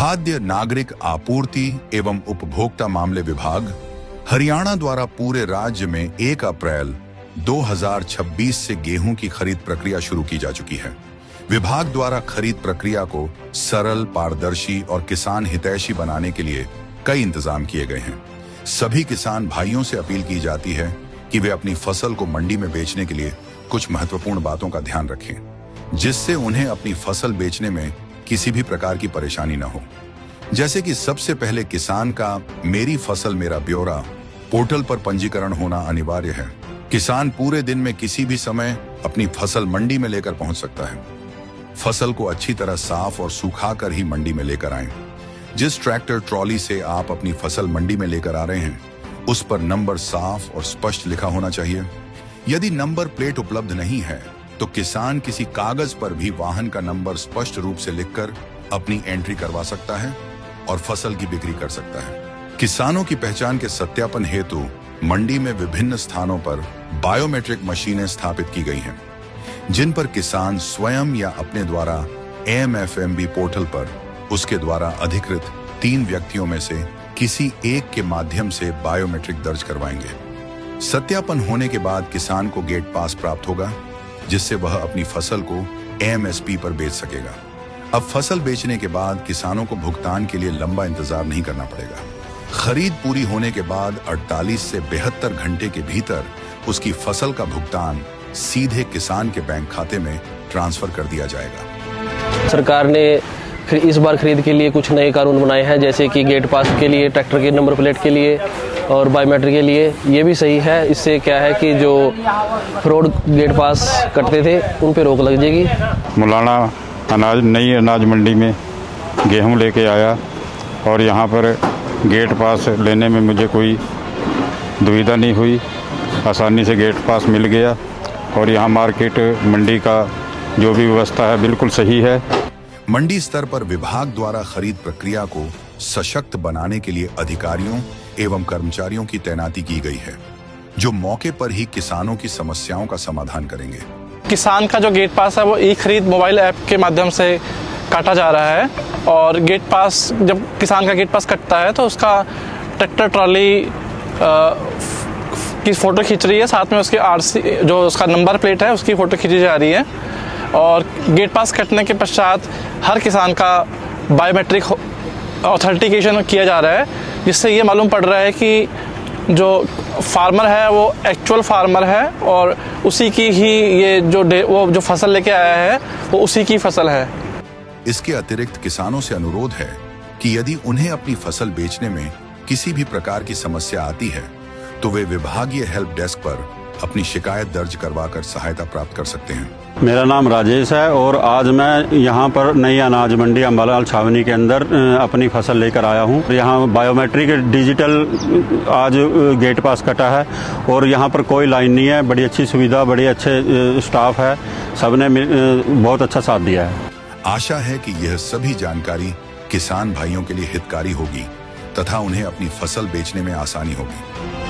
खाद्य नागरिक आपूर्ति एवं उपभोक्ता मामले विभाग हरियाणा द्वारा पूरे राज्य में 1 अप्रैल 2026 से गेहूं की खरीद प्रक्रिया शुरू की जा चुकी है। विभाग द्वारा खरीद प्रक्रिया को सरल, पारदर्शी और किसान हितैषी बनाने के लिए कई इंतजाम किए गए हैं। सभी किसान भाइयों से अपील की जाती है कि वे अपनी फसल को मंडी में बेचने के लिए कुछ महत्वपूर्ण बातों का ध्यान रखें, जिससे उन्हें अपनी फसल बेचने में किसी भी प्रकार की परेशानी न हो। जैसे कि सबसे पहले किसान का मेरी फसल मेरा ब्यौरा पोर्टल पर पंजीकरण होना अनिवार्य है। किसान पूरे दिन में किसी भी समय अपनी फसल मंडी में लेकर पहुंच सकता है। फसल को अच्छी तरह साफ और सूखा कर ही मंडी में लेकर आएं। जिस ट्रैक्टर ट्रॉली से आप अपनी फसल मंडी में लेकर आ रहे हैं, उस पर नंबर साफ और स्पष्ट लिखा होना चाहिए। यदि नंबर प्लेट उपलब्ध नहीं है तो किसान किसी कागज पर भी वाहन का नंबर स्पष्ट रूप से लिखकर अपनी एंट्री करवा सकता है और फसल की बिक्री कर सकता है। किसानों की पहचान के सत्यापन हेतु मंडी में विभिन्न स्थानों पर बायोमेट्रिक मशीनें स्थापित की गई हैं, जिन पर किसान स्वयं या अपने द्वारा AMFMB पोर्टल पर उसके द्वारा अधिकृत 3 व्यक्तियों में से किसी एक के माध्यम से बायोमेट्रिक दर्ज करवाएंगे। सत्यापन होने के बाद किसान को गेट पास प्राप्त होगा, जिससे वह अपनी फसल को MSP पर बेच सकेगा। अब फसल बेचने के बाद किसानों को भुगतान के लिए लंबा इंतजार नहीं करना पड़ेगा। खरीद पूरी होने के बाद 48 से 72 घंटे के भीतर उसकी फसल का भुगतान सीधे किसान के बैंक खाते में ट्रांसफर कर दिया जाएगा। सरकार ने फिर इस बार खरीद के लिए कुछ नए कानून बनाए हैं, जैसे कि गेट पास के लिए, ट्रैक्टर के नंबर प्लेट के लिए और बायोमेट्रिक के लिए। ये भी सही है। इससे क्या है कि जो फ्रॉड गेट पास कटते थे उन पे रोक लग जाएगी। मुलाना नई अनाज मंडी में गेहूं लेके आया और यहाँ पर गेट पास लेने में मुझे कोई दुविधा नहीं हुई। आसानी से गेट पास मिल गया और यहाँ मार्केट मंडी का जो भी व्यवस्था है बिल्कुल सही है। मंडी स्तर पर विभाग द्वारा खरीद प्रक्रिया को सशक्त बनाने के लिए अधिकारियों एवं कर्मचारियों की तैनाती की गई है, जो मौके पर ही किसानों की समस्याओं का समाधान करेंगे। किसान का जो गेट पास है वो ई-खरीद मोबाइल ऐप के माध्यम से काटा जा रहा है और गेट पास, जब किसान का गेट पास कटता है तो उसका ट्रैक्टर ट्रॉली की फ़ोटो खींच रही है, साथ में उसकी RC जो उसका नंबर प्लेट है उसकी फ़ोटो खींची जा रही है। और गेट पास कटने के पश्चात हर किसान का बायोमेट्रिक ऑथेंटिकेशन किया जा रहा है, जिससे ये मालूम पड़ रहा है कि जो फार्मर है वो एक्चुअल फार्मर है और उसी की ही ये वो जो फसल लेके आया है वो उसी की फसल है। इसके अतिरिक्त किसानों से अनुरोध है कि यदि उन्हें अपनी फसल बेचने में किसी भी प्रकार की समस्या आती है तो वे विभागीय हेल्प डेस्क पर अपनी शिकायत दर्ज करवाकर सहायता प्राप्त कर सकते हैं। मेरा नाम राजेश है और आज मैं यहाँ पर नई अनाज मंडी अम्बालाल छावनी के अंदर अपनी फसल लेकर आया हूँ। यहाँ बायोमेट्रिक डिजिटल आज गेट पास कटा है और यहाँ पर कोई लाइन नहीं है। बड़ी अच्छी सुविधा, बड़े अच्छे स्टाफ है, सबने बहुत अच्छा साथ दिया है। आशा है कि यह सभी जानकारी किसान भाइयों के लिए हितकारी होगी तथा उन्हें अपनी फसल बेचने में आसानी होगी।